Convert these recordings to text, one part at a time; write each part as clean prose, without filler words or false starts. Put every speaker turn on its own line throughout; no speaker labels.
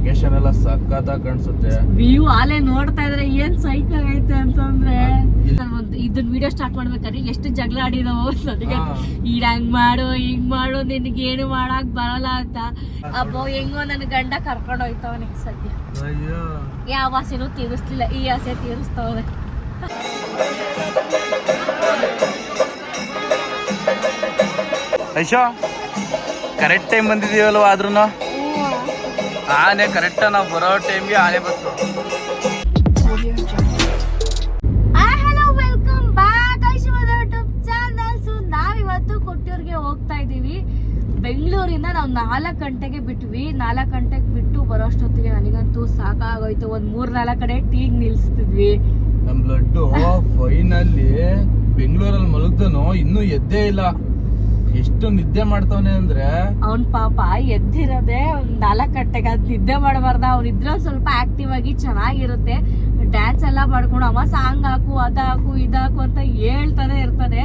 Location ಎಲ್ಲ ಸಖತ್ತಾಗಿ ಕಾಣಿಸುತ್ತೆ.
ವ್ಯೂ ಅಲ್ಲೇ ನೋಡ್ತಾ ಇದ್ರೆ ಏನ್ ಸೈಕ್ ಆಗೈತೆ ಅಂತಂದ್ರೆ ಇದನ್ನ ವಿಡಿಯೋ ಸ್ಟಾರ್ಟ್ ಮಾಡ್ಬೇಕಾದ್ರೆ ಎಷ್ಟು ಜಗಳ ಆಡಿದಾವೋ ನನಗೆ. ಈಡ್ ಹಂಗ್ ಮಾಡು ಹಿಂಗ್ ಮಾಡು ನಿನ್ಗೇನು ಮಾಡಕ್ ಬರಲ್ಲ ಅಂತ. ಅಬ್ಬೋ ಹೆಂಗೋ ನನ್ ಗಂಡ ಕರ್ಕೊಂಡು ಹೋಯ್ತವನಿ ಸದ್ಯ. ಯಾವ ಆಸೆನೂ ತೀರಿಸ್ಲಿಲ್ಲ, ಈ ಆಸೆ ತೀರಿಸ್ತವ್ರೆ.
ಐಶೋ ಕರೆಕ್ಟ್ ಟೈಮ್ ಬಂದಿದೀವಲ್ವ? ಆದ್ರೂ ಆನೆ ಕರೆಕ್ಟ್ ನಾವು ಬರೋ ಟೈಮ್ಗೆ ಆನೆ ಬಂತು.
ಹಲೋ, ವೆಲ್ಕಮ್ ಬ್ಯಾಕ್ ಐಶುವದ ಯೂಟ್ಯೂಬ್ ಚಾನಲ್. ಸೊ ನಾವಿವತ್ತು ಕೊಟ್ಟೂರ್ಗೆ ಹೋಗ್ತಾ ಇದೀವಿ. ಬೆಂಗಳೂರಿಂದ ನಾವು 4 ಗಂಟೆಗೆ ಬಿಟ್ವಿ. 4 ಗಂಟೆಗೆ ಬಿಟ್ಟು ಬರೋಷ್ಟೊತ್ತಿಗೆ ನನಗಂತೂ ಸಾಕಾಗೋಯ್ತು. ಒಂದ್ 3-4 ಕಡೆ ಟೀಗ್ ನಿಲ್ಸ್ತಿದ್ವಿ.
ನಮ್ ಲಡ್ಡು ಫೈನಲ್ಲಿ ಬೆಂಗಳೂರಲ್ಲಿ ಮಲಗ್ದನು ಇನ್ನೂ ಎದ್ದೇ ಇಲ್ಲ. ಎಷ್ಟು ನಿದ್ದೆ ಮಾಡ್ತಾವನೆ ಅಂದ್ರೆ
ಅವ್ನ್ ಪಾಪ ಎದ್ದಿರೋದೆ 4 ಗಂಟೆಗೆ. ಅದ್ ನಿದ್ದೆ ಮಾಡಬಾರ್ದ. ಅವ್ನಿದ್ರೆ ಸ್ವಲ್ಪ ಆಕ್ಟಿವ್ ಆಗಿ ಚೆನ್ನಾಗಿರುತ್ತೆ. ಡ್ಯಾನ್ಸ್ ಎಲ್ಲ ಮಾಡ್ಕೊಂಡು ಅವ ಸಾಂಗ್ ಹಾಕು, ಅದಾಕು ಇದಾಕು ಅಂತ ಹೇಳ್ತಾನೆ ಇರ್ತಾನೆ.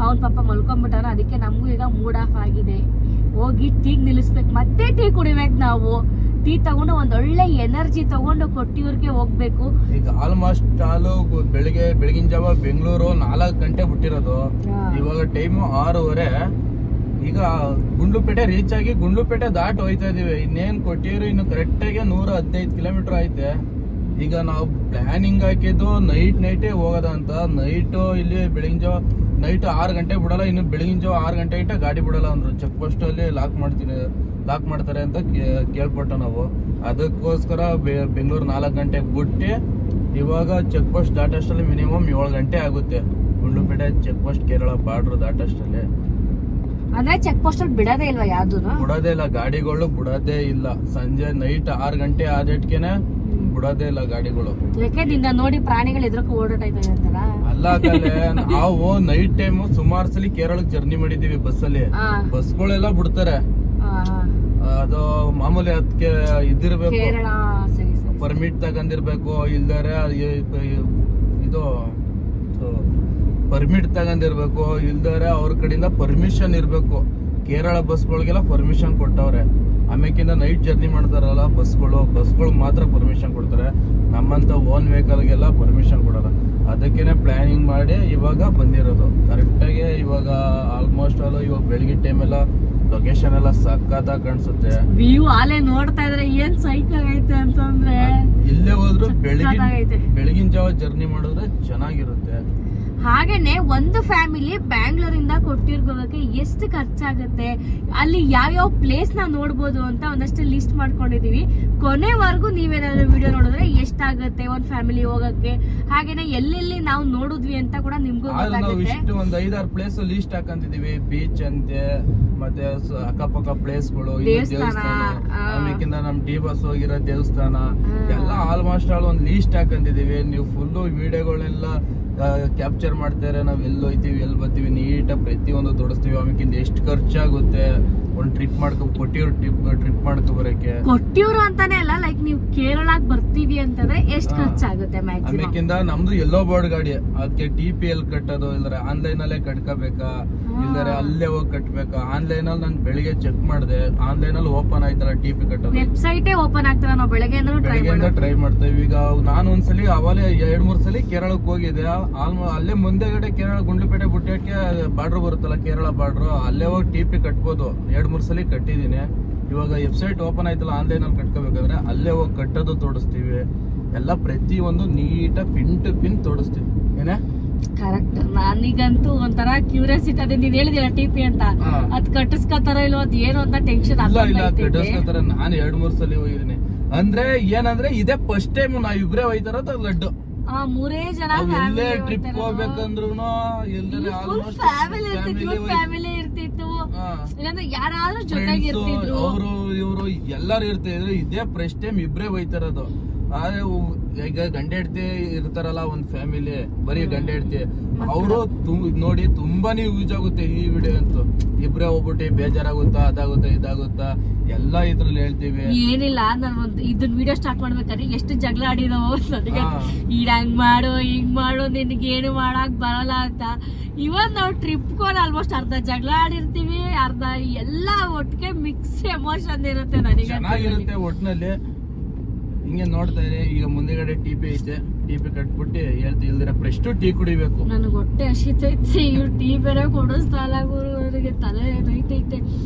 ಅವ್ನ್ ಪಾಪ ಮಲ್ಕೊಂಡ್ಬಿಟ್ಟಾನ. ಅದಕ್ಕೆ ನಮಗೂ ಈಗ ಮೂಡ್ ಆಫ್ ಆಗಿದೆ. ಹೋಗಿ ಟೀಗ್ ನಿಲ್ಲಿಸ್ಬೇಕು, ಮತ್ತೆ ಟೀ ಕುಡಿಬೇಕು. ನಾವು ಟೀ ತಗೊಂಡು ಒಂದೊಳ್ಳೆ ಎನರ್ಜಿ ತಗೊಂಡು ಕೊಟ್ಟಿಯೂರ್ಗೆ ಹೋಗ್ಬೇಕು.
ಈಗ ಆಲ್ಮೋಸ್ಟ್ ಬೆಳಗಿನ ಜಾವ ಬೆಂಗಳೂರು 4 ಗಂಟೆ ಬಿಟ್ಟಿರೋದು. ಇವಾಗ ಟೈಮು 6:30. ಈಗ ಗುಂಡ್ಲುಪೇಟೆ ರೀಚ್ ಆಗಿ ಗುಂಡ್ಲುಪೇಟೆ ದಾಟ್ ಹೋಯ್ತಾ ಇದೀವಿ. ಇನ್ನೇನ್ ಕೊಟ್ಟಿಯೂರು ಇನ್ನು ಕರೆಕ್ಟ್ ಆಗಿ 115 ಕಿಲೋಮೀಟರ್ ಐತೆ. ಈಗ ನಾವು ಪ್ಲಾನಿಂಗ್ ಹಾಕಿದ್ದು ನೈಟೇ ಹೋಗೋದ ಅಂತ. ಇಲ್ಲಿ ಬೆಳಗಿನ ಜಾವ ನೈಟ್ 6 ಗಂಟೆ ಬಿಡಲ್ಲ. ಇನ್ನು ಬೆಳಗಿನ ಜಾವ 6 ಗಂಟೆ ಇಟ್ಟ ಗಾಡಿ ಬಿಡಲ್ಲ ಅಂದ್ರು. ಚೆಕ್ ಪೋಸ್ಟ್ ಅಲ್ಲಿ ಲಾಕ್ ಮಾಡ್ತಾರೆ ಅಂತ ಕೇಳ್ಪಟ್ಟು ನಾವು. ಅದಕ್ಕೋಸ್ಕರ ಬೆಂಗಳೂರು 4 ಗಂಟೆಗೆ ಬಿಟ್ಟು ಇವಾಗ ಚೆಕ್ ಪೋಸ್ಟ್ ದಾಟಷ್ಟಲ್ಲಿ ಮಿನಿಮಮ್ 7 ಗಂಟೆ ಆಗುತ್ತೆ. Gundlupete check post Kerala border ದಾಟಷ್ಟಲ್ಲಿ.
ಅಂದ್ರೆ ಚೆಕ್ ಪೋಸ್ಟ್ ಅಲ್ಲಿ ಬಿಡೋದೇ ಇಲ್ವಾ? ಯಾವ್ದು
ಬಿಡೋದೇ ಇಲ್ಲ, ಗಾಡಿಗಳು ಬಿಡೋದೇ ಇಲ್ಲ. ಸಂಜೆ ನೈಟ್ 6 ಗಂಟೆ ಆದಟ್ಕೆನೆ ಬಿಡೋದೇ ಇಲ್ಲ ಗಾಡಿಗಳು.
ಯಾಕೆದಿಂದ ನೋಡಿ ಪ್ರಾಣಿಗಳು ಎದ್ರಕ್ಕೆ ಓಡಾಡ್ತಾ ಇರ್ತಾರ.
ಅಲ್ಲ ಕಲೆ, ನಾವು ನೈಟ್ ಟೈಮ್ ಸುಮಾರು ಸಲ ಕೇರಳಕ್ಕೆ ಜರ್ನಿ ಮಾಡಿದೀವಿ ಬಸ್ಸಲ್ಲಿ. ಬಸ್ಗಳೆಲ್ಲ ಬಿಡ್ತಾರೆ. ಅದು ಮಾಮೂಲಿ ಅದಕ್ಕೆ ಇದಿರ್ಬೇಕು, ಪರ್ಮಿಟ್ ತಗೊಂಡಿರ್ಬೇಕು. ಇಲ್ದಾರೆ ಇದು ಪರ್ಮಿಟ್ ತಗೊಂಡಿರ್ಬೇಕು. ಇಲ್ದಾರೆ ಅವ್ರ ಕಡೆಯಿಂದ ಪರ್ಮಿಷನ್ ಇರ್ಬೇಕು. ಕೇರಳ ಬಸ್ಗಳಿಗೆಲ್ಲ ಪರ್ಮಿಷನ್ ಕೊಟ್ಟವ್ರೆ. ಆಮೇಕಿಂದ ನೈಟ್ ಜರ್ನಿ ಮಾಡ್ತಾರಲ್ಲ ಬಸ್ಗಳು ಮಾತ್ರ ಪರ್ಮಿಷನ್ ಕೊಡ್ತಾರೆ. ನಮ್ಮಂತ ಓನ್ ವೆಹಿಕಲ್ಗೆಲ್ಲ ಪರ್ಮಿಷನ್ ಕೊಡಲ್ಲ. ಅದಕ್ಕೇನೆ ಪ್ಲಾನಿಂಗ್ ಮಾಡಿ ಇವಾಗ ಬಂದಿರೋದು ಕರೆಕ್ಟಾಗಿ. ಇವಾಗ ಆಲ್ಮೋಸ್ಟ್ ಇವಾಗ ಬೆಳಗ್ಗೆ ಟೈಮ್ ಎಲ್ಲ ಲೊಕೇಶನ್ ಎಲ್ಲ ಸಖತ್ತಾಗಿ ಕಾಣಿಸುತ್ತೆ.
ವ್ಯೂ ಅಲ್ಲೇ ನೋಡ್ತಾ ಇದ್ರೆ ಏನ್ ಸೈಕ್ ಆಗೈತೆ ಅಂತಂದ್ರೆ
ಇಲ್ಲೇ ಹೋದ್ರು ಬೆಳಗಿನ ಜಾವ ಜರ್ನಿ ಮಾಡಿದ್ರೆ ಚೆನ್ನಾಗಿರುತ್ತೆ.
ಹಾಗೇನೆ ಒಂದು ಫ್ಯಾಮಿಲಿ ಬ್ಯಾಂಗ್ಳೂರಿಂದ ಕೊಟ್ಟಿರ್ಗ್ ಹೋಗಕ್ಕೆ ಎಷ್ಟು ಖರ್ಚಾಗುತ್ತೆ, ಅಲ್ಲಿ ಯಾವ್ಯಾವ ಪ್ಲೇಸ್ ನಾವು ನೋಡ್ಬೋದು ಅಂತ ಒಂದಷ್ಟು ಲಿಸ್ಟ್ ಮಾಡ್ಕೊಂಡಿದೀವಿ. ಕೊನೆವರೆಗೂ ನೀವೇನಾದ್ರೂ ವಿಡಿಯೋ ನೋಡಿದ್ರೆ ಎಷ್ಟಾಗುತ್ತೆ ಒಂದ್ ಫ್ಯಾಮಿಲಿ ಹೋಗಕ್ಕೆ, ಹಾಗೇನೆ ಎಲ್ಲೆಲ್ಲಿ ನಾವು ನೋಡಿದ್ವಿ ಅಂತ ಕೂಡ ನಿಮ್ಗೂ ಗೊತ್ತಾಗುತ್ತೆ.
ಒಂದ್ 5-6 ಪ್ಲೇಸ್ ಲಿಸ್ಟ್ ಹಾಕಂತಿದೀವಿ. ಬೀಚ್ ಅಂತೆ, ಮತ್ತೆ ಅಕ್ಕಪಕ್ಕ ಪ್ಲೇಸ್ಗಳು, ಆಮೇಕಿಂದ ನಮ್ ಡಿ ಬಸ್ ಹೋಗಿರೋ ದೇವಸ್ಥಾನ ಎಲ್ಲ ಆಲ್ಮೋಸ್ಟ್ ಒಂದ್ ಲಿಸ್ಟ್ ಹಾಕಂತಿದೀವಿ. ನೀವು ಫುಲ್ ವಿಡಿಯೋಗಳೆಲ್ಲ ಕ್ಯಾಪ್ಚರ್ ಮಾಡ್ತಾರೆ. ನಾವ್ ಎಲ್ಲಿ ಹೋಯ್ತೀವಿ, ಎಲ್ಲಿ ಬರ್ತೀವಿ, ನೀಟಾಗಿ ಪ್ರತಿಯೊಂದು ತೋರಿಸ್ತೀವಿ. ಆಮೇಕಿಂದ ಎಷ್ಟು ಖರ್ಚಾಗುತ್ತೆ ಒಂದ್ ಟ್ರಿಪ್ ಕೊಟ್ಟಿಯೂರು ಟ್ರಿಪ್ ಮಾಡ್ಕೊ ಬರಕ್ಕೆ.
ಕೊಟ್ಟಿಯೂರು ಅಂತಾನೆ ಅಲ್ಲ, ಲೈಕ್ ನೀವು ಕೇರಳಕ್ಕೆ ಬರ್ತೀವಿ ಅಂತಂದ್ರೆ ಎಷ್ಟು ಖರ್ಚಾಗುತ್ತೆ
ಆಮೇಕಿಂದ ನಮ್ದು ಎಲ್ಲೋ ಬೋರ್ಡ್ ಗಾಡಿ. ಅದಕ್ಕೆ TPL ಕಟ್ಟೋದು, ಇಲ್ಲಾರೆ ಆನ್ಲೈನ್ ಅಲ್ಲೇ ಕಟ್ಕೋಬೇಕಾ, ಇಲ್ಲಾರೆ ಅಲ್ಲೇ ಹೋಗಿ ಕಟ್ಬೇಕಾ. ಆನ್ಲೈನ್ ಅಲ್ಲಿ ನಾನು ಬೆಳಿಗ್ಗೆ ಚೆಕ್ ಮಾಡಿದೆ, ಆನ್ಲೈನ್ ಅಲ್ಲಿ ಓಪನ್ ಆಯ್ತಲ್ಲ TP ಕಟ್ಟೋದು.
ವೆಬ್ಸೈಟ್ ಓಪನ್ ಆಗ್ತಾರ. ನಾವು ಬೆಳಗ್ಗೆಯಿಂದ
ಟ್ರೈ ಮಾಡ್ತೇವೆ. ಈಗ ನಾನು ಒಂದ್ಸಲಿ ಅವಾಗಲೇ 2-3 ಸಲ ಕೇರಳಕ್ಕೆ ಹೋಗಿದ್ದೆ. ಅಲ್ಲೇ ಮುಂದೆಗಡೆ ಕೇರಳ ಗುಂಡ್ಲುಪೇಟೆ ಬುಟ್ಟಕ್ಕೆ ಬಾರ್ಡರ್ ಬರುತ್ತಲ್ಲ, ಕೇರಳ ಬಾರ್ಡರ್, ಅಲ್ಲೇ ಹೋಗಿ TP ಕಟ್ಬೋದು. 2-3 ಸಲ ಕಟ್ಟಿದೀನಿ. ಇವಾಗ ವೆಬ್ಸೈಟ್ ಓಪನ್ ಆಯ್ತಲ್ಲ, ಆನ್ಲೈನ್ ಅಲ್ಲಿ ಕಟ್ಕೋಬೇಕಾದ್ರೆ ಅಲ್ಲೇ ಹೋಗಿ ಕಟ್ಟೋದು ತೋರಿಸ್ತೀವಿ. ಎಲ್ಲ ಪ್ರತಿಯೊಂದು ನೀಟಾಗಿ ಪಿನ್ ಟು ಪಿನ್ ತೋರಿಸ್ತೀವಿ. ಏನೇ
ಕರೆಕ್ಟ್. ನಾನೀಗಂತೂ ಒಂಥರ ಕ್ಯೂರಿಯಾಸಿಟಿ. ಅದೇ ನೀನ್ ಹೇಳಿದಿಲ್ಲ TP ಅಂತ, ಅದ್ ಕಟ್ಟಿಸ್ಕೊತಾರ ಇಲ್ವ ಅದ್ ಏನು ಅಂತ ಟೆನ್ಷನ್
ಇಲ್ಲ ಕಟ್ಟಿಸ್ಕೊತಾರ. ನಾನು 2-3 ಸಲ ಹೋಗಿದ್ದೀನಿ. ಅಂದ್ರೆ ಏನಂದ್ರೆ ಇದೇ ಫಸ್ಟ್ ಟೈಮ್ ನಾವ್ ಇಬ್ರೇ ಹೋಯ್ತಾರ ಲಡ್ಡು.
3 ಜನ
ಟ್ರಿಪ್ ಹೋಗ್ಬೇಕಂದ್ರು
ಫ್ಯಾಮಿಲಿ ಇರ್ತಿತ್ತು, ಇಲ್ಲಾಂದ್ರೆ ಯಾರಾದ್ರೂ ಜೊತೆಗೆ ಇರ್ತಿದ್ರು.
ಅವರು ಇವರು ಎಲ್ಲಾರು ಇರ್ತಿದ್ರು. ಇದೇ ಫಸ್ಟ್ ಟೈಮ್ ಇಬ್ರೇ ಹೋಯ್ತಾರದು. ಈಗ ಗಂಡ ಹೆಂಡತಿ ಇರ್ತಾರಲ್ಲ ಒಂದ್ ಫ್ಯಾಮಿಲಿ, ಬರೀ ಗಂಡ ಹೆಂಡತಿ, ಅವರು ನೋಡಿ ತುಂಬಾನೇ ಯೂಸ್ ಆಗುತ್ತೆ ಈ ವಿಡಿಯೋ ಅಂತೂ. ಇಬ್ರೇ ಹೋಗ್ಬಿಟ್ಟು ಬೇಜಾರಾಗುತ್ತಾ, ಅದಾಗುತ್ತಾ ಇದಾಗುತ್ತಾ ಎಲ್ಲಾ ಇದ್ರಲ್ಲಿ ಹೇಳ್ತೀವಿ.
ಏನಿಲ್ಲ, ನಾನು ಇದನ್ನ ವಿಡಿಯೋ ಸ್ಟಾರ್ಟ್ ಮಾಡ್ಬೇಕಾದ್ರೆ ಎಷ್ಟು ಜಗಳ ಆಡಿದಾವೋ ನನಗೆ. ಈಡ್ ಹಂಗ್ ಮಾಡು ಹಿಂಗ್ ಮಾಡು ನಿನ್ಗೇನು ಮಾಡಕ್ ಬರಲ್ಲ ಅಂತ. ಇವತ್ ನಾವು ಟ್ರಿಪ್ಗೋನ್ ಆಲ್ಮೋಸ್ಟ್ ಅರ್ಧ ಜಗಳ ಆಡಿರ್ತೀವಿ, ಅರ್ಧ ಎಲ್ಲ ಒಟ್ಟಿಗೆ ಮಿಕ್ಸ್ ಎಮೋಷನ್ ಇರುತ್ತೆ ನನಗೆ.
ಚೆನ್ನಾಗಿರುತ್ತೆ ಒಟ್ನಲ್ಲಿ. ಹಿಂಗೆ ನೋಡ್ತಾ ಇರಿ. ಈಗ ಮುಂದೆಗಡೆ ಟಿಪಿ ಐತೆ, ಟಿಪಿ ಕಟ್ಬಿಟ್ಟು ಹೇಳ್ತಿ ಇಲ್ದಿರ ಫ್ರೆಸ್ಟ್ ಟೀ ಕುಡಿಬೇಕು.
ನನಗೆ ಹೊಟ್ಟೆ ಹಸಿತೈತೆ, ಇವ್ರು ಟೀ ಬೇರೆ ಕೊಡಿಸ್ತಾಲ ಗುರು, ಅವರಿಗೆ ತಲೆ ನೋಯ್ತೈತೆ.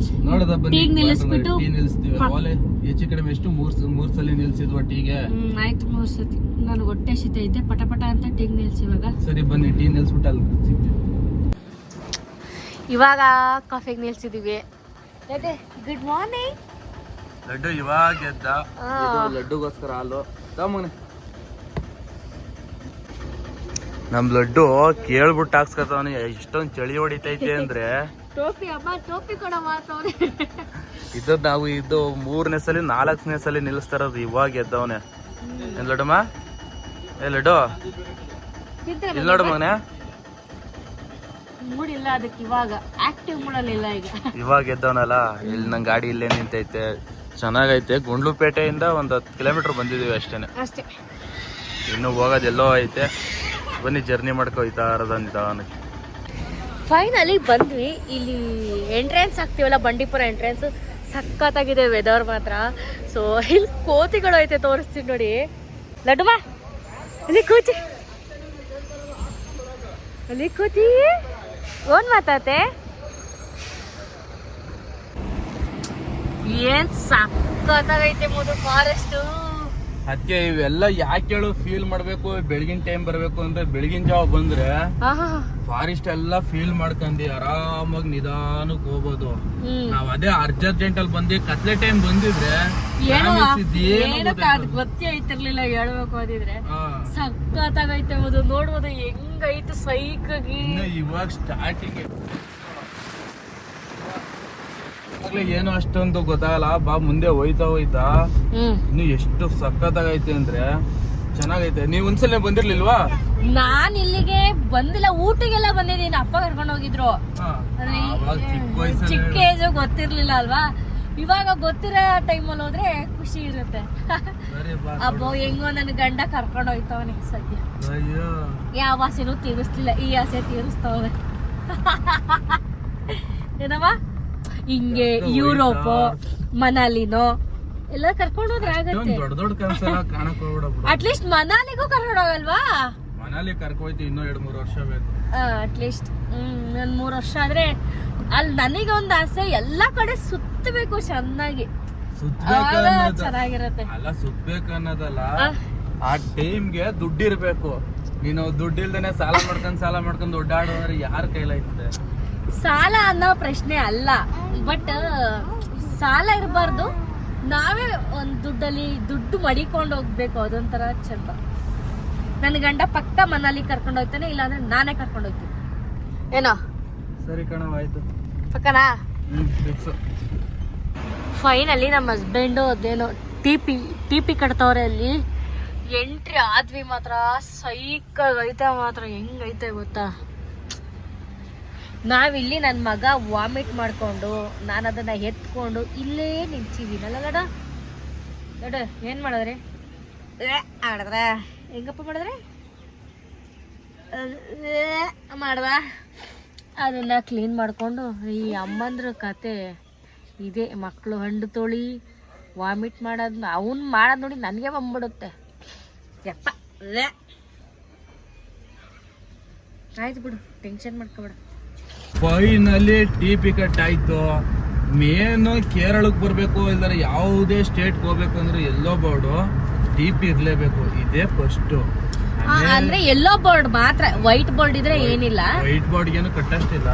ನೋಡದ
ಟೀ ನಿಲ್ಲಿಸ್ಬಿಟ್ಟು
ಟೀ ನಿಲ್ಲಿಸ್ತೀವಿ. ಅವಾಗಲೇ ಹೆಚ್ಚು ಕಡಿಮೆ ಎಷ್ಟು ಮೂರ್ ಸಲ ನಿಲ್ಸಿದ್ವ ಟೀಗೆ.
ಆಯ್ತು 3 ಸತಿ. ನನಗೆ ಹೊಟ್ಟೆ ಹಸಿತೈತೆ, ಪಟ ಪಟ ಅಂತ ಟೀ ನಿಲ್ಸಿವಾಗ.
ಸರಿ ಬನ್ನಿ ಟೀ ನಿಲ್ಸ್ಬಿಟ್ಟು ಅಲ್ಲಿ ಸಿಗ್ತೀವಿ.
ಇವಾಗ ಕಾಫಿಗೆ ನಿಲ್ಸಿದೀವಿ. Good morning.
ಲಡ್ಡು ಇವಾಗ ಎದ್ದ. ಇದು ಲಡ್ಡುಗೋಸ್ಕರ ಹಾಲು ತಮ್ಮನೆ. ನಮ್ ಲಡ್ಡು ಕೇಳ್ಬಿಟ್ಟು ಹಾಕ್ಸ್ಕೊತಾವನಿ ಎಷ್ಟೊಂದ್ ಚಳಿ ಹೊಡಿತೈತೆ ಅಂದ್ರೆ.
ಟೋಪಿ ಅಮ್ಮ, ಟೋಪಿ ಕೊಡ ಮಾತವ್ರೆ.
ಇದು ನಾವು ಇದು 3ನೇ ಸಲ 4ನೇ ಸಲ ನಿಲ್ಲಿಸ್ತಾರದು. ಇವಾಗ ಎದ್ದವನೆ. ಏನ್ ಲಡ್ಡಮ್ಮ? ಏ ಲಡ್ಡು ಇಲ್ಲಿ ನೋಡು ಮಗನೆ.
ಮೂಡಿಲ್ಲ ಅದಕ್ಕೆ, ಇವಾಗ ಆಕ್ಟಿವ್ ಮೂಡಲಿಲ್ಲ ಈಗ.
ಇವಾಗ ಎದ್ದವನಲ್ಲ. ಇಲ್ಲಿ ನಂಗೆ ಗಾಡಿ ಇಲ್ಲೇ ನಿಂತೈತೆ, ಚೆನ್ನಾಗೈತೆ. ಗುಂಡ್ಲುಪೇಟೆಯಿಂದ ಒಂದು 10 ಕಿಲೋಮೀಟರ್ ಬಂದಿದೀವಿ ಅಷ್ಟೇನೆ.
ಅಷ್ಟೇ,
ಇನ್ನು ಹೋಗೋದೆಲ್ಲೋ ಐತೆ. ಬನ್ನಿ ಜರ್ನಿ ಮಾಡ್ಕೊ ಹೋಯ್ತಾ ನಿಧಾನಕ್ಕೆ.
ಫೈನಲಿ ಬಂದ್ವಿ. ಇಲ್ಲಿ ಎಂಟ್ರೆನ್ಸ್ ಆಗ್ತೀವಲ್ಲ, ಬಂಡೀಪುರ ಎಂಟ್ರೆನ್ಸ್ ಸಖತ್ತಾಗಿದೆ ವೆದರ್ ಮಾತ್ರ. ಸೊ ಇಲ್ಲಿ ಕೋತಿಗಳು ಐತೆ, ತೋರಿಸ್ತೀನಿ ನೋಡಿ. ಲಡ್ಡುಮಾ ಅಲ್ಲಿ ಕೂತಿ, ಅಲ್ಲಿ ಕೂತಿ ಓನ್ ಮಾತಾತೆ. ಏನ್ ಸಖತ್ತಾಗೈತೆ ಮೊದಲು ಫಾರೆಸ್ಟ್.
ಅದಕ್ಕೆ ಇವೆಲ್ಲ ಯಾಕೆ ಹೇಳು ಫೀಲ್ ಮಾಡ್ಬೇಕು. ಬೆಳಗಿನ ಟೈಮ್ ಬರ್ಬೇಕು ಅಂದ್ರೆ ಬೆಳಗಿನ ಜಾವ ಬಂದ್ರೆ ಫಾರೆಸ್ಟ್ ಎಲ್ಲ ಫೀಲ್ ಮಾಡ್ಕೊಂಡಿ ಆರಾಮಾಗಿ ನಿಧಾನಕ್ಕೆ ಹೋಗ್ಬೋದು. ನಾವ್ ಅದೇ ಅರ್ಜೆಂಟ್ ಅಲ್ಲಿ ಬಂದಿ ಕತ್ಲೆ ಟೈಮ್ ಬಂದಿದ್ರೆ ಗೊತ್ತೇ ಐತಿರ್ಲಿಲ್ಲ. ಹೇಳ್ಬೇಕು ಅಂದಿದ್ರೆ ಸಖತ್ತಾಗೈತೆ ಮೊದಲು. ನೋಡ್ಬೋದು ಹೆಂಗೈತೆ ಸೈಕಾಗಿ. ಇವಾಗ ಸ್ಟಾರ್ಟಿಂಗ್ ಏನು ಅಷ್ಟೊಂದು ಗೊತ್ತಾಗಲ್ಲ. ಬಾ ಮುಂದೆ ಹೋಯ್ತಾ ಇನ್ನು ಎಷ್ಟು ಸಖತ್ತಾಗೈತೆ ಅಂದ್ರೆ ಚೆನ್ನಾಗೈತೆ. ನೀವ್ ಒಂದ್ಸಲ ಬಂದಿರ್ಲಿಲ್ವಾ?
ನಾನ್ ಇಲ್ಲಿಗೆ ಬಂದಿಲ್ಲ, ಊಟಿಗೆಲ್ಲ ಬಂದಿದ್ದೀನಿ. ಅಪ್ಪ ಕರ್ಕೊಂಡು ಹೋಗಿದ್ರು. ಚಿಕ್ಕ ಏಜ್ ಗೊತ್ತಿರ್ಲಿಲ್ಲ ಅಲ್ವಾ. ಇವಾಗ ಗೊತ್ತಿರೋ ಟೈಮಲ್ಲಿ ಹೋದ್ರೆ ಖುಷಿ ಇರುತ್ತೆ. ಅಬ್ಬೋ ಹೆಂಗೋ ನನ್ ಗಂಡ ಕರ್ಕೊಂಡು ಹೋಯ್ತವನೆ ಸದ್ಯ. ಯಾವ ಆಸೆನೂ ತೀರಿಸ್ಲಿಲ್ಲ, ಈ ಆಸೆ ತೀರಿಸ್ತವನೆ. ಏನಮ್ಮ ಹಿಂಗೆ ಯುರೋಪ್ ಮನಾಲಿನೋ ಎಲ್ಲ ಕರ್ಕೊಂಡು ಹೋದ್ರೆ ಆಗತ್ತೆ.
ದೊಡ್ಡ ದೊಡ್ಡ ಕನಸೆಲ್ಲ ಕಾಣಕ್ ಹೋಗ್ಬಿಡ.
ಅಟ್ಲೀಸ್ಟ್ ಮನಾಲಿಗೂ ಕರ್ಕೊಂಡು ಹೋಗಲ್ವಾ?
ಮನಾಲಿ ಕರ್ಕೋಯ್ತು ಇನ್ನೂ 2-3 ವರ್ಷ ಬೇಕು.
ಅಟ್ಲೀಸ್ಟ್ 3 ವರ್ಷ ಆದ್ರೆ ಅಲ್ಲಿ ನನಗೆ ಒಂದು ಆಸೆ, ಎಲ್ಲಾ ಕಡೆ ಸುತ್ತಬೇಕು ಚೆನ್ನಾಗಿ, ಚೆನ್ನಾಗಿರತ್ತೆ.
ಅಲ್ಲ ಸುತ್ತಬೇಕು ಅನ್ನೋದಲ್ಲ, ಆ ಟೈಮ್ಗೆ ದುಡ್ಡು ಇರ್ಬೇಕು. ನೀನು ದುಡ್ಡು ಇಲ್ದೇನೆ ಸಾಲ ಮಾಡ್ಕೊಂಡು ಓಡಾಡೋ ಅಂದ್ರೆ ಯಾರ ಕೈಲಾಯ್ತದೆ?
ಸಾಲ ಅನ್ನೋ ಪ್ರಶ್ನೆ ಅಲ್ಲ, ಬಟ್ ಸಾಲ ಇರಬಾರ್ದು. ನಾವೇ ಒಂದು ದುಡ್ಡು ಮಡಿಕೊಂಡು ಹೋಗ್ಬೇಕು. ಅದೊಂಥರ ಚಂದ. ನನ್ನ ಗಂಡ ಪಕ್ಕ ಮನಾಲಿ ಕರ್ಕೊಂಡು ಹೋಗ್ತಾನೆ, ಇಲ್ಲಾಂದ್ರೆ ನಾನೇ ಕರ್ಕೊಂಡು ಹೋಗ್ತೀನಿ. ಏನೋ
ಸರಿ ಕಣವ, ಆಯ್ತು
ಪಕ್ಕನಾ. ಫೈನಲಿ ನಮ್ಮ ಹಸ್ಬೆಂಡು ಅದೇನೋ ಟಿಪಿ ಕಟ್ತವ್ರೆ. ಅಲ್ಲಿ ಎಂಟ್ರಿ ಆದ್ವಿ ಮಾತ್ರ ಸೈಕಾಗೈತೆ ಮಾತ್ರ. ಹೆಂಗೈತೆ ಗೊತ್ತಾ, ನಾವಿಲ್ಲಿ ನನ್ನ ಮಗ ವಾಮಿಟ್ ಮಾಡ್ಕೊಂಡು ನಾನು ಅದನ್ನ ಎತ್ಕೊಂಡು ಇಲ್ಲೇ ನಿಂತಿದ್ದೀನಲ್ಲ. ಲಡ ಏನ್ ಮಾಡಿದ್ರಿ? ಮಾಡಿದ್ರ ಹೆಂಗಪ್ಪ ಮಾಡಿದ್ರೆ ಮಾಡ್ದ. ಅದನ್ನ ಕ್ಲೀನ್ ಮಾಡ್ಕೊಂಡು ಈ ಅಮ್ಮಂದ್ರ ಕತೆ ಇದೆ. ಮಕ್ಕಳು ಹಣ್ಣು ತೊಳಿ ವಾಮಿಟ್ ಮಾಡೋದು, ಅವನ್ ಮಾಡೋದು ನೋಡಿ ನನಗೆ ಬಂದ್ಬಿಡುತ್ತೆ. ಯಪ್ಪ ಆಯ್ತು ಬಿಡು, ಟೆನ್ಷನ್ ಮಾಡ್ಕೊಬೇಡ.
ಫೈನಲಿ ಟಿಪಿ ಕಟ್ ಆಯ್ತು. ಮೇನ್ ಕೇರಳಕ್ಕೆ ಬರ್ಬೇಕು, ಇಲ್ಲಾರ ಯಾವುದೇ ಸ್ಟೇಟ್ಗೆ ಹೋಗ್ಬೇಕು ಅಂದ್ರೆ ಎಲ್ಲೋ ಬೋರ್ಡು ಟಿಪಿ ಇರ್ಲೇಬೇಕು. ಇದೇ ಫಸ್ಟ್.
ಅಂದ್ರೆ ಎಲ್ಲೋ ಬೋರ್ಡ್ ಮಾತ್ರ, ವೈಟ್ ಬೋರ್ಡ್ ಇದ್ರೆ ಏನಿಲ್ಲ.
ವೈಟ್ ಬೋರ್ಡ್ ಏನು ಕಟ್ಟಷ್ಟಿಲ್ಲ,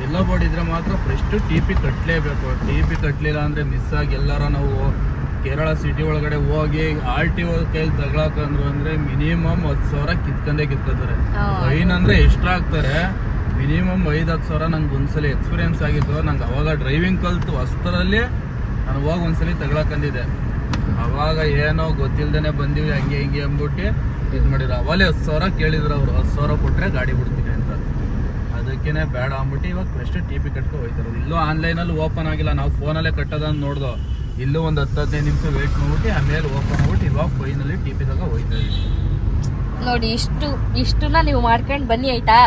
ಎಲ್ಲೋ ಬೋರ್ಡ್ ಇದ್ರೆ ಮಾತ್ರ ಫಸ್ಟ್ ಟಿಪಿ ಕಟ್ಲೇಬೇಕು. ಟಿಪಿ ಕಟ್ಲಿಲ್ಲ ಅಂದ್ರೆ ಮಿಸ್ ಆಗಿ ಎಲ್ಲಾರ ನಾವು ಕೇರಳ ಸಿಟಿ ಒಳಗಡೆ ಹೋಗಿ RTO ಕೈಲಿ ತಗೊಳಕಂದ್ರು ಅಂದ್ರೆ ಮಿನಿಮಮ್ 10,000 ಕಿತ್ಕೋತಾರೆ. ಫೈನ್ ಅಂದ್ರೆ ಎಷ್ಟ್ರಾ ಆಗ್ತಾರೆ? ಮಿನಿಮಮ್ 5-10,000. ನಂಗೆ ಒಂದ್ಸಲ ಎಕ್ಸ್ಪೀರಿಯನ್ಸ್ ಆಗಿತ್ತು. ನಂಗೆ ಅವಾಗ ಡ್ರೈವಿಂಗ್ ಕಲ್ತು ಹೊಸರಲ್ಲಿ ನಾನು ಹೋಗಿ ಒಂದ್ಸಲಿ ತಗೊಳಕಂದಿದ್ದೆ. ಅವಾಗ ಏನೋ ಗೊತ್ತಿಲ್ದೇನೆ ಬಂದಿವಿ, ಹಂಗೆ ಹಿಂಗೆ ಅಂದ್ಬಿಟ್ಟು ಇದು ಮಾಡಿದ್ರು. ಅವಲೇ 10,000 ಕೇಳಿದ್ರು ಅವರು. 10,000 ಕೊಟ್ರೆ ಗಾಡಿ ಬಿಡ್ತೀನಿ ಅಂತ. ಅದಕ್ಕೇನೆ ಬೇಡ ಅಂದ್ಬಿಟ್ಟು ಇವಾಗ ಫಸ್ಟ್ ಟಿಪಿ ಕಟ್ಕೊ ಹೋಯ್ತಾರ. ಇಲ್ಲೂ ಆನ್ಲೈನಲ್ಲಿ ಓಪನ್ ಆಗಿಲ್ಲ, ನಾವು ಫೋನಲ್ಲೇ ಕಟ್ಟೋದನ್ನ ನೋಡ್ದೋ. ಇಲ್ಲೂ ಒಂದು 10-15 ನಿಮಿಷ ವೇಟ್ ಮಾಡ್ಬಿಟ್ಟು ಆಮೇಲೆ ಓಪನ್ ಆಗ್ಬಿಟ್ಟು ಇವಾಗ ಫೈನಲಿ ಟಿಪಿ ತಗೋ ಹೋಯ್ತಾ ಇದೀವಿ
ನೋಡಿ. ಇಷ್ಟನ್ನ ನೀವು ಮಾಡ್ಕೊಂಡು ಬನ್ನಿ ಆಯ್ತಾ?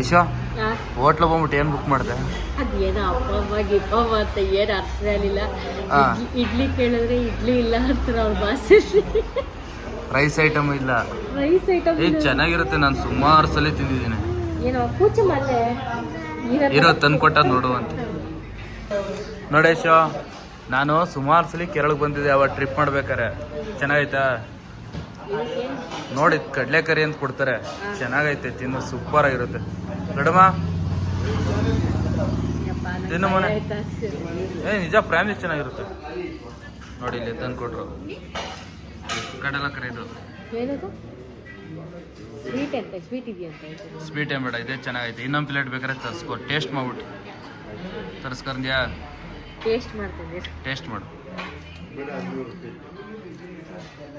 ಐಶಾ ಹೋಟ್ಲ್ ಬಂದ್ಬಿಟ್ಟು ಏನ್ ಬುಕ್ ಮಾಡಿದೆ?
ಅದೇನೋ ಅಪ್ಪ ಅಂತ ಏನು ಅರ್ಥ ಆಗಲಿಲ್ಲ. ಇಡ್ಲಿ ಕೇಳಿದ್ರೆ ಇಡ್ಲಿ ಇಲ್ಲ ಅಂತಾರೆ ಅವ್ರ ಭಾಷೆ.
ರೈಸ್ ಐಟಮ್ ಇಲ್ಲ.
ರೈಸ್ ಐಟಮ್
ಚೆನ್ನಾಗಿರುತ್ತೆ, ನಾನು ಸುಮಾರು ಸಲ ತಿಂದಿದ್ದೀನಿ.
ಏನೋ ಕೂಚ ಮಲ್ಲೆ
ಇರೋ ತಂದು ಕೊಟ್ಟ ನೋಡು ಅಂತ. ನೋಡೇಶ, ನಾನು ಸುಮಾರು ಸಲ ಕೇರಳಕ್ಕೆ ಬಂದಿದ್ದೆ ಅವಾಗ ಟ್ರಿಪ್ ಮಾಡ್ಬೇಕಾರೆ. ಚೆನ್ನಾಗೈತಾ? ನೋಡಿ ಕಡಲೆಕರಿ ಅಂತ ಕೊಡ್ತಾರೆ, ಚೆನ್ನಾಗೈತೆ, ತಿನ್ನು ಸೂಪರ್ ಆಗಿರುತ್ತೆ. ದೊಡ್ಡಮ್ಮ ತಿನ್ನು ಮನೆ. ನಿಜ ಫ್ಯಾಮಿಲಿ ಚೆನ್ನಾಗಿರುತ್ತೆ ನೋಡಿ. ಇಲ್ಲಿ ತಂದು ಕೊಟ್ರು ಕಡಲೆಕರಿ. ಇದು ಸ್ವೀಟ್ ಏನ್ ಬೇಡ, ಇದೇ ಚೆನ್ನಾಗೈತೆ. ಇನ್ನೊಂದು ಪ್ಲೇಟ್ ಬೇಕಾದ್ರೆ ತರಿಸ್ಕೊ, ಟೇಸ್ಟ್ ಮಾಡ್ಬಿಟ್ಟು ತರಿಸ್ಕೊಂಡ್ಯಾ? ಟೇಸ್ಟ್ ಮಾಡು.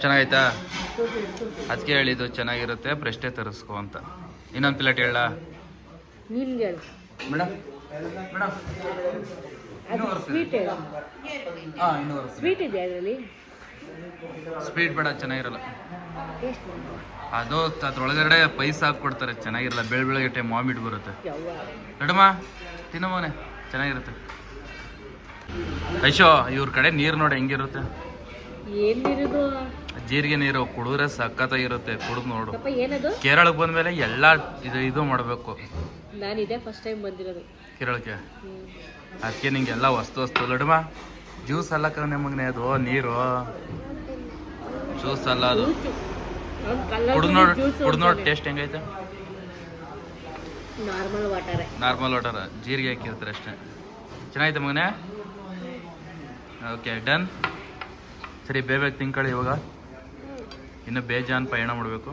ಚೆನ್ನಾಗೈತಾ? ಅದಕ್ಕೆ ಹೇಳಿದ್ದು ಚೆನ್ನಾಗಿರುತ್ತೆ, ಫ್ರೆಶ್ಟೇ ತರಿಸ್ಕೊ ಅಂತ. ಇನ್ನೊಂದು ಪ್ಲೇಟ್ ಹೇಳ ಮೇಡಮ್. ಸ್ವೀಟ್ ಬೇಡ, ಚೆನ್ನಾಗಿರಲ್ಲ ಅದು. ಅದ್ರೊಳಗಡೆ ಪೈಸಾ ಹಾಕ್ಕೊಡ್ತಾರೆ, ಚೆನ್ನಾಗಿರಲ್ಲ. ಬೆಳಗ್ಗೆ ಟೈಮ್ ವಾಮಿಟ್ ಬರುತ್ತೆ. ದೊಡ್ಡಮ್ಮ ತಿನ್ನಮ್ಮನೆ, ಚೆನ್ನಾಗಿರುತ್ತೆ. ಐಶೋ, ಇವ್ರ ಕಡೆ ನೀರು ನೋಡಿ ಹೆಂಗಿರುತ್ತೆ. ಜೀರಿಗೆ ನೀರು ಕುಡಿದ್ರೆ ಸಖತ್ತಾಗಿರುತ್ತೆ, ಕುಡಿದು ನೋಡು. ಕೇರಳಕ್ಕೆ ಬಂದ್ಮೇಲೆ ಎಲ್ಲ ಇದು ಮಾಡಬೇಕು.
ನಾನಿದೆ ಫಸ್ಟ್ ಟೈಮ್ ಬಂದಿರೋದು
ಕೇರಳಕ್ಕೆ, ಅದಕ್ಕೆ ನಿಂಗೆ ಎಲ್ಲ ವಸ್ತು ಲಡ್ಮ. ಜ್ಯೂಸ್ ಅಲ್ಲ ಕಣೆ ಮಗನೆ, ಅದು ನೀರು ಜ್ಯೂಸ್ ಅಲ್ಲ ಅದು. ಕುಡಿದು ನೋಡಿ ಟೇಸ್ಟ್ ಹೆಂಗೈತೆ. ನಾರ್ಮಲ್ ವಾಟರ್ ಜೀರಿಗೆ ಹಾಕಿರ್ತಾರೆ ಅಷ್ಟೇ. ಚೆನ್ನಾಗೈತೆ ಮಗನೆ. Okay done. ಸರಿ, ಬೇಗ ತಿನ್ಕೊಳ್ಳಿ. ಇವಾಗ ಇನ್ನು ಬೇಜಾನ್ ಪಯಣ ಮಾಡಬೇಕು.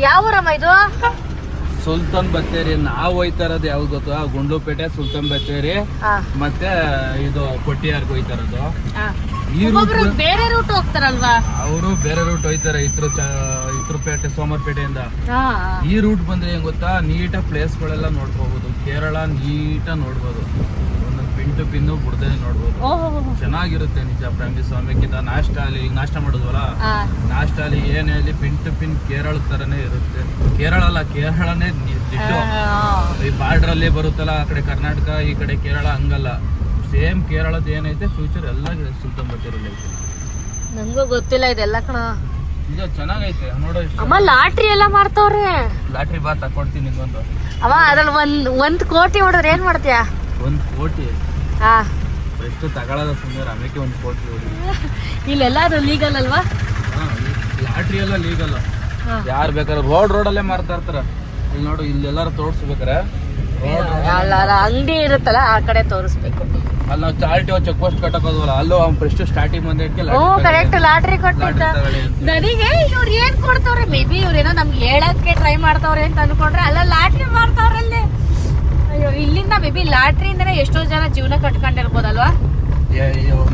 ಯಾವ ಊರಮ್ಮ ಇದು?
ಸುಲ್ತಾನ್ ಬತ್ತೇರಿ. ನಾವು ಹೋಯ್ತಾ ಇರೋದು ಯಾವ್ದು ಗೊತ್ತಾ? ಗುಂಡ್ಲುಪೇಟೆ, ಸುಲ್ತಾನ್ ಬತ್ತೇರಿ, ಮತ್ತೆ ಇದು ಕೊಟ್ಟಿಯಾರ್ಗೆ ಹೋಯ್ತಾ ಇರೋದು.
ಬೇರೆ ರೂಟ್ ಹೋಗ್ತಾರಲ್ವಾ?
ಅವರು ಬೇರೆ ರೂಟ್ ಹೋಯ್ತಾರೆ, ಇತ್ರಪೇಟೆ, ಸೋಮರ್ಪೇಟೆಯಿಂದ. ಈ ರೂಟ್ ಬಂದ್ರೆ ಏನ್ ಗೊತ್ತಾ, ನೀಟಾಗಿ ಪ್ಲೇಸ್ಗಳೆಲ್ಲ ನೋಡ್ಕೋಬಹುದು. ಕೇರಳ ನೀಟಾಗಿ ನೋಡ್ಬೋದು, ಒಂದೊಂದು ಪಿನ್ ಟು ಪಿನ್ನು ಬಿಡ್ದೇ ನೋಡ್ಬೋದು. ಚೆನ್ನಾಗಿರುತ್ತೆ ನಿಜ. ಫ್ಯಾಮಿಲಿ ಸ್ವಾಮಿಗಿಂತ ನಾಷ್ಟ ಅಲ್ಲಿ ನಾಷ್ಟ ಮಾಡೋದ್ವಲ್ಲ, ನಾಷ್ಟ ಅಲ್ಲಿ ಏನೇ ಅಲ್ಲಿ ಪಿನ್ ಟು ಪಿನ್ ಕೇರಳ ತರನೇ ಇರುತ್ತೆ. ಕೇರಳ ಅಲ್ಲ, ಕೇರಳನೇ ದಿಟ್ಟು. ಈ ಬಾರ್ಡರ್ ಅಲ್ಲಿ ಬರುತ್ತಲ್ಲ, ಆ ಕಡೆ ಕರ್ನಾಟಕ, ಈ ಕಡೆ ಕೇರಳ, ಹಂಗಲ್ಲ. ಸೇಮ್ ಕೇರಳದ ಏನೈತೆ ಫ್ಯೂಚರ್ ಎಲ್ಲ ಸುತ್ತಮುತ್ತರಲ್ಲಿ ಐತೆ.
ನಂಗೂ ಗೊತ್ತಿಲ್ಲ ಇದೆಲ್ಲ ಕಣ.
ಈಗ ಚೆನ್ನಾಗೈತೆ ನೋಡೋ.
ಅಮ್ಮ ಲಾಟ್ರಿ ಎಲ್ಲ ಮಾಡ್ತಾವ್ರೆ.
ಲಾಟ್ರಿ ಬಾ ತಕೊಡ್ತೀನಿ ನಿಂಗೊಂದು.
ಅಮ್ಮ ಅದ್ರಲ್ಲಿ ಒಂದ್ ಕೋಟಿ ಹೊಡೆದ್ರೆ ಏನ್ ಮಾಡ್ತೀಯಾ?
1 ಕೋಟಿ ಎಷ್ಟು ತಗೊಳ್ಳೋದ ಸುಮ್ಮನೆ, ಆಮೇಲೆ 1 ಕೋಟಿ ಹೊಡಿ.
ಇಲ್ಲೆಲ್ಲ ಅದು ಲೀಗಲ್ ಅಲ್ವಾ?
ಲಾಟ್ರಿ ಎಲ್ಲ ಲೀಗಲ್. ಯಾರು ಬೇಕಾದ್ರೆ ರೋಡಲ್ಲೇ ಮಾರ್ತಾ ಇರ್ತಾರ. ಇಲ್ಲಿ ನೋಡು, ಇಲ್ಲೆಲ್ಲಾರು ತೋರಿಸ್ಬೇಕಾರೆ
ಅಂಗಡಿ ಇರುತ್ತಲ್ಲ, ಆ ಕಡೆ ತೋರಿಸ್ಬೇಕು.
ಅಲ್ಲಿ ನಾವು ಚಾರಿಟಿ ಚೆಕ್ ಪೋಸ್ಟ್ ಕಟ್ಟಕೋದ್ವಲ್ಲ, ಅಲ್ಲೂ ಫಸ್ಟ್ ಸ್ಟಾರ್ಟಿಂಗ್ ಬಂದಿದ್ದಕ್ಕೆ
ಕರೆಕ್ಟ್ ಲಾಟ್ರಿ ಕೊಟ್ಟಿದ್ದ. ನನಗೆ ಇವ್ರು ಏನ್ ಕೊಡ್ತಾವ್ರೆ, ಮೇ ಬಿ ಇವ್ರೇನೋ ನಮ್ಗೆ ಹೇಳಕ್ಕೆ ಟ್ರೈ ಮಾಡ್ತಾವ್ರೆ ಅಂತ ಅನ್ಕೊಂಡ್ರೆ, ಅಲ್ಲ ಲಾಟ್ರಿ ಮಾಡ್ತಾವ್ರಲ್ಲಿ. ಅಯ್ಯೋ, ಇಲ್ಲಿಂದ ಮೇ ಬಿ ಲಾಟ್ರಿಯಿಂದನೇ ಎಷ್ಟೋ ಜನ ಜೀವನ ಕಟ್ಕೊಂಡಿರ್ಬೋದಲ್ವಾ?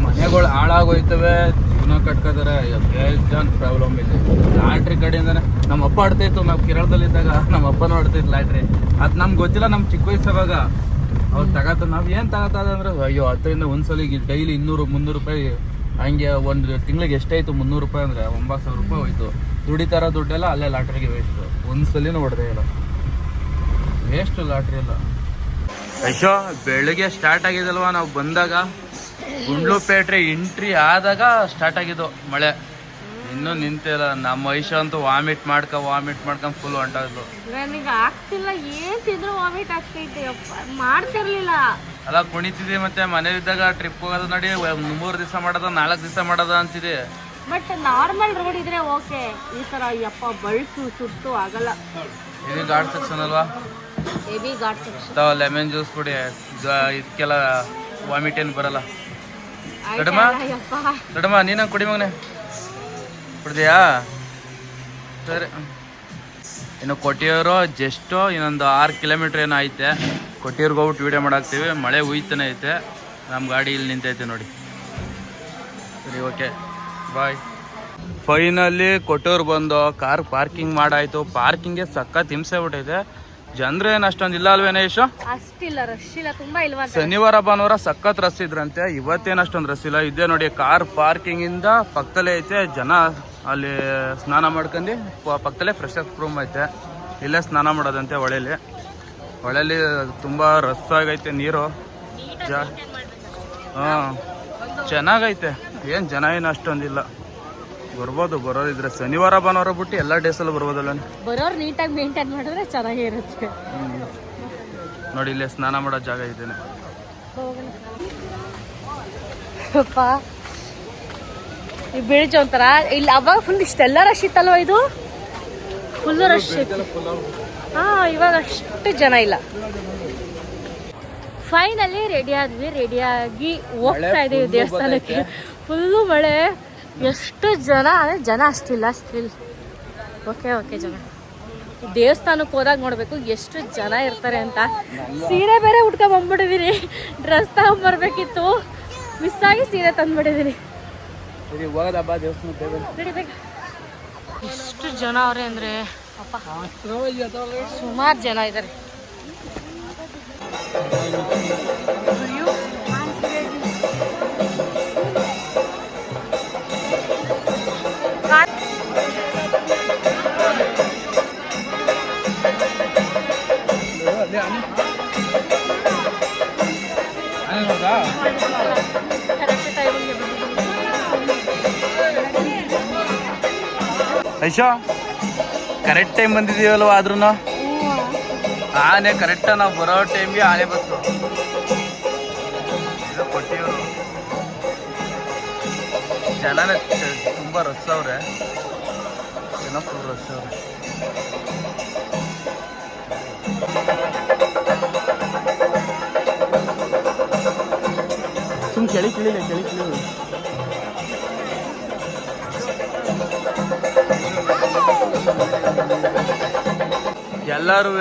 ಮನೆಗಳು ಹಾಳಾಗೋಯ್ತವೆ, ಜೀವನ ಕಟ್ಕೋತಾರೆ. ಬೇಜಾನ್ ಪ್ರಾಬ್ಲಮ್ ಇದೆ ಲಾಟ್ರಿ ಕಡೆಯಿಂದಾನೆ. ನಮ್ಮ ಅಪ್ಪ ಆಡ್ತಾ ಇತ್ತು, ನಾವು ಕೇರಳದಲ್ಲಿದ್ದಾಗ ನಮ್ಮ ಅಪ್ಪನೂ ಆಡ್ತಿತ್ತು ಲಾಟ್ರಿ. ಅದು ನಮ್ಗೆ ಗೊತ್ತಿಲ್ಲ, ನಮ್ ಚಿಕ್ಕ ವಯಸ್ಸಾಗ ಅವ್ರು ತಗತ್ತ. ನಾವ್ ಏನ್ ತಗತ್ತದ ಅಂದ್ರೆ, ಅಯ್ಯೋ 10ರಿಂದ ಒಂದ್ಸಲಿಗೆ ಡೈಲಿ 200-300 ರೂಪಾಯಿ. ಹಂಗೆ ಒಂದು ತಿಂಗಳಿಗೆ ಎಷ್ಟಾಯ್ತು? 300 ರೂಪಾಯಿ ಅಂದ್ರೆ 9,000 ರೂಪಾಯಿ ಹೋಯ್ತು. ದುಡಿತಾರ ದುಡ್ಡೆಲ್ಲ ಅಲ್ಲೇ ಲಾಟ್ರಿಗೆ ವೇಸ್ಟ್. ಒಂದ್ಸಲಿನೂ ಹೊಡೆದೇ ಇಲ್ಲ, ವೇಸ್ಟ್ ಲಾಟ್ರಿ ಎಲ್ಲ. ಅಯ್ಯೋ, ಬೆಳಿಗ್ಗೆ ಸ್ಟಾರ್ಟ್ ಆಗಿದಲ್ವಾ ನಾವು ಬಂದಾಗ? ಗುಂಡ್ಲುಪೇಟೆ ಎಂಟ್ರಿ ಆದಾಗ ಸ್ಟಾರ್ಟ್ ಆಗಿದ್ದು ಮಳೆ, ಇನ್ನೂ ನಿಂತಿಲ್ಲ. ನಮ್ಮ ಐಶ ಅಂತೂ ವಾಮಿಟ್ ಮಾಡ್ಕೊಂಡ್ ಫುಲ್ ಹೊಂಟೋದ್ಲು.
ನನಗೆ ಆಗ್ತಿಲ್ಲ, ಏನ್ ತಿಂದ್ರು ವಾಮಿಟ್ ಆಗ್ತೈತೆ. ಮಾಡ್ತಿರ್ಲಿಲ್ಲ
ಅಲ್ಲ, ಕುಣಿತಿದ್ವಿ. ಮತ್ತೆ ಮನೇಲಿದ್ದಾಗ ಟ್ರಿಪ್ ಹೋಗೋದು ನೋಡಿ, 3 ದಿವಸ ಮಾಡೋದ 4 ದಿವಸ ಮಾಡೋದ ಅಂತಿದೆ.
ಬಟ್ ನಾರ್ಮಲ್ ರೋಡ್ ಇದ್ರೆ ಓಕೆ. ಈ ತರ ಬಳ್ಸು ಸುತ್ತು ಆಗಲ್ಲ.
ಹೆವಿ ಘಾಟ್ ಸೆಕ್ಷನ್ ಅಲ್ವಾ?
Heavy ghat section.
Lemon juice ಕುಡಿ, ಇದಕ್ಕೆಲ್ಲ ವಾಮಿಟ್ ಏನು ಬರಲ್ಲ. ದೊಡ್ಡಮ್ಮ ನೀನಂಗೆ ಕುಡಿ ಮಗನೆ, ಕುಡ್ದಿಯಾ? ಸರಿ. ಇನ್ನು ಕೊಟ್ಟಿಯೂರು ಜಸ್ಟು ಇನ್ನೊಂದು 6 ಕಿಲೋಮೀಟ್ರ್ ಏನೋ ಐತೆ. ಕೊಟ್ಟಿಯೂರ್ಗೆ ಹೋಗ್ಬಿಟ್ಟು ವೀಡಿಯೋ ಮಾಡಾಕ್ತೀವಿ. ಮಳೆ ಹುಯ್ತಾನೆ ಐತೆ. ನಮ್ಮ ಗಾಡಿ ಇಲ್ಲಿ ನಿಂತೈತೆ ನೋಡಿ. ಸರಿ, ಓಕೆ, ಬಾಯ್. ಫೈನಲಿ ಕೊಟ್ಟೂರು ಬಂದು ಕಾರ್ ಪಾರ್ಕಿಂಗ್ ಮಾಡಾಯ್ತು. ಪಾರ್ಕಿಂಗ್ಗೆ ಸಖತ್ ಹಿಂಸೆ ಬಿಟ್ಟೈತೆ. ಜನರು ಏನು ಅಷ್ಟೊಂದು ಇಲ್ಲ ಅಲ್ವೇನೇ?
ಅಷ್ಟಿಲ್ಲ, ರಶ್ ಇಲ್ಲ, ತುಂಬಾ ಇಲ್ವಾ?
ಶನಿವಾರ ಭಾನುವಾರ ಸಖತ್ ರಶ್ ಇದ್ರಂತೆ, ಇವತ್ತೇನು ಅಷ್ಟೊಂದು ರಶ್ ಇಲ್ಲ. ಇದೇ ನೋಡಿ, ಕಾರ್ ಪಾರ್ಕಿಂಗ್ ಇಂದ ಪಕ್ಕದಲ್ಲೇ ಐತೆ. ಜನ ಅಲ್ಲಿ ಸ್ನಾನ ಮಾಡ್ಕೊಂಡು ಪಕ್ಕದಲ್ಲೇ ಫ್ರೆಶ್ ಅಪ್ ರೂಮ್ ಐತೆ, ಇಲ್ಲೇ ಸ್ನಾನ ಮಾಡೋದಂತೆ ಹೊಳೆಲಿ. ಹೊಳೆಲಿ ತುಂಬಾ ರಸ್ ಆಗೈತೆ ನೀರು. ಚೆನ್ನಾಗೈತೆ, ಏನ್ ಜನ ಏನು ಅಷ್ಟೊಂದಿಲ್ಲ. ಬರ್ಬೋದು, ಬರೋದಿದ್ರೆ ಶನಿವಾರ ಭಾನುವಾರ ಬಿಟ್ಟು ಎಲ್ಲ ಡೇಸಲ್ಲಿ ಬರ್ಬೋದಲ್ಲ.
ಬರೋರು ನೀಟಾಗಿ ಮೇಂಟೈನ್ ಮಾಡಿದ್ರೆ ಚೆನ್ನಾಗೇ ಇರುತ್ತೆ.
ನೋಡಿ ಇಲ್ಲೇ ಸ್ನಾನ ಮಾಡೋ ಜಾಗ ಇದ್ದೇನೆ.
ಈ ಬೀಚ್ ಒಂಥರ ಇಲ್ಲಿ ಅವಾಗ ಫುಲ್ ಇಷ್ಟೆಲ್ಲ ರಶ್ ಇತ್ತಲ್ವ, ಇದು ಫುಲ್ ರಶ್ ಇತ್ತು. ಇವಾಗ ಅಷ್ಟು ಜನ ಇಲ್ಲ. ಫೈನಲಿ ರೆಡಿಯಾಗಿ ಹೋಗ್ತಾ ಇದೀವಿ ದೇವಸ್ಥಾನಕ್ಕೆ. ಫುಲ್ಲು ಮಳೆ, ಎಷ್ಟು ಜನ ಅಂದರೆ ಜನ ಅಷ್ಟಿಲ್ಲ ಸ್ಟಿಲ್. ಓಕೆ ಜನ ದೇವಸ್ಥಾನಕ್ಕೆ ಹೋದಾಗ ನೋಡಬೇಕು ಎಷ್ಟು ಜನ ಇರ್ತಾರೆ ಅಂತ. ಸೀರೆ ಬೇರೆ ಉಟ್ಕೊಂಡ್ಬಂದ್ಬಿಟ್ಟಿದ್ದೀನಿ, ಡ್ರೆಸ್ ತಗೊಂಬರ್ಬೇಕಿತ್ತು, ಮಿಸ್ ಆಗಿ ಸೀರೆ ತಂದ್ಬಿಟ್ಟಿದ್ದೀನಿ. ಎಷ್ಟು ಜನ ಅವ್ರೆ ಅಂದರೆ ಅಪ್ಪ, ಸುಮಾರು ಜನ ಇದ್ದಾರೆ.
ಐಶೋ ಕರೆಕ್ಟ್ ಟೈಮ್ ಬಂದಿದೀವಲ್ವ, ಆದ್ರೂ ಆನೆ ಕರೆಕ್ಟ ನಾವು ಬರೋ ಟೈಮ್ಗೆ ಆನೆ ಬಂತು. ಕೊಟ್ಟಿಯವರು ಜನ ತುಂಬ ರಸ್ ಅವ್ರೆ, ಜನ ಫುಲ್ ರಸ್ ಅವ್ರೆ. ಸುಮ್ ಕೆಳಿ ಎಲ್ಲರೂ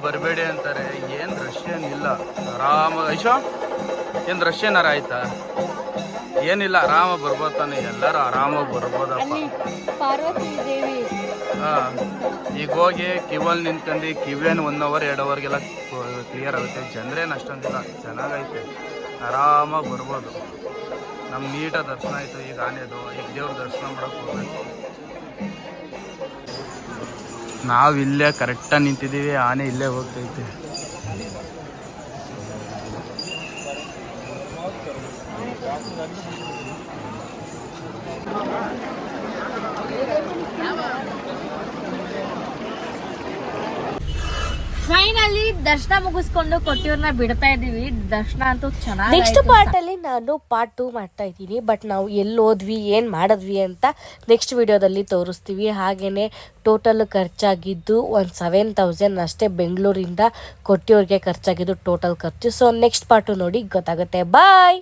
ಬರಬೇಡಿ ಅಂತಾರೆ. ಏನು ರಶ್ ಏನಿಲ್ಲ, ಆರಾಮಾಗಿ. ಐಶೋ ಏನು ರಶ್ ಏನಾರ ಆಯ್ತಾ? ಏನಿಲ್ಲ, ಆರಾಮಾಗಿ ಬರ್ಬೋತಾನೆ, ಎಲ್ಲರೂ ಆರಾಮಾಗಿ ಬರ್ಬೋದಪ್ಪ. ಈಗ ಹೋಗಿ ಕಿವಲ್ಲಿ ನಿಂತ್ಕೊಂಡು ಕಿವೇನು 1 hour 2 hourಗೆಲ್ಲ ಕ್ಲಿಯರ್ ಆಗುತ್ತೆ. ಜನರೇನು ಅಷ್ಟೊಂದಿಲ್ಲ, ಚೆನ್ನಾಗೈತೆ, ಆರಾಮಾಗಿ ಬರ್ಬೋದು. ನಮ್ಮ ನೀಟಾಗಿ ದರ್ಶನ ಆಯಿತು. ಈಗ ಆನೆದು ಈಗ ದೇವ್ರ ದರ್ಶನ ಮಾಡೋಕೆ ಹೋಗ್ಬೇಕು. ನಾವು ಇಲ್ಲೇ ಕರೆಕ್ಟಾಗಿ ನಿಂತಿದ್ದೀವಿ, ಆನೆ ಇಲ್ಲೇ ಹೋಗ್ತೈತೆ.
ಫೈನಲಿ ದರ್ಶನ ಮುಗಿಸ್ಕೊಂಡು ಕೊಟ್ಟಿವ್ರನ್ನ ಬಿಡ್ತಾ ಇದೀವಿ. ದರ್ಶನ ಅಂತೂ ಚೆನ್ನಾಗಿ. ನೆಕ್ಸ್ಟ್ ಪಾರ್ಟ್ ಅಲ್ಲಿ ನಾನು ಪಾರ್ಟ್ 2 ಮಾಡ್ತಾ ಇದ್ದೀನಿ. ಬಟ್ ನಾವು ಎಲ್ಲಿ ಹೋದ್ವಿ, ಏನು ಮಾಡಿದ್ವಿ ಅಂತ ನೆಕ್ಸ್ಟ್ ವಿಡಿಯೋದಲ್ಲಿ ತೋರಿಸ್ತೀವಿ. ಹಾಗೇನೆ ಟೋಟಲ್ ಖರ್ಚಾಗಿದ್ದು ಒಂದು 7,000 ಅಷ್ಟೇ. ಬೆಂಗಳೂರಿಂದ ಕೊಟ್ಟಿವ್ರಿಗೆ ಖರ್ಚಾಗಿದ್ದು ಟೋಟಲ್ ಖರ್ಚು. ಸೊ ನೆಕ್ಸ್ಟ್ ಪಾರ್ಟು ನೋಡಿ ಗೊತ್ತಾಗುತ್ತೆ. ಬಾಯ್.